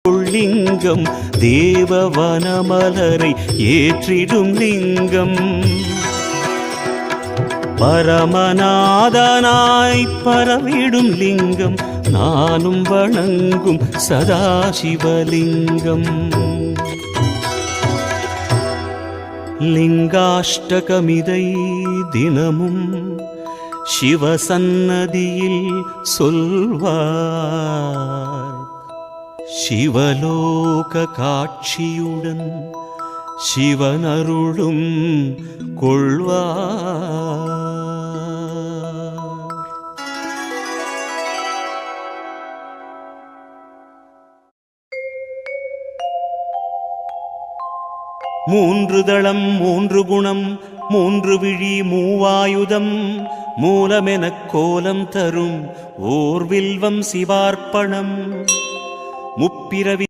லிங்கம் தேவவனமலரை ஏற்றிடும் லிங்கம் பரமநாதனாய் பரவிடும் லிங்கம் நானும் வணங்கும் சதாசிவலிங்கம் லிங்காஷ்டகமிதை தினமும் சிவசன்னதியில் சொல்வார் சிவலோக காட்சியுடன் சிவனருளும் கொள்வார். மூன்று தளம் மூன்று குணம் மூன்று விழி மூவாயுதம் மூலமெனக் கோலம் தரும் ஓர் வில்வம் சிவார்ப்பணம் முப்பிரவி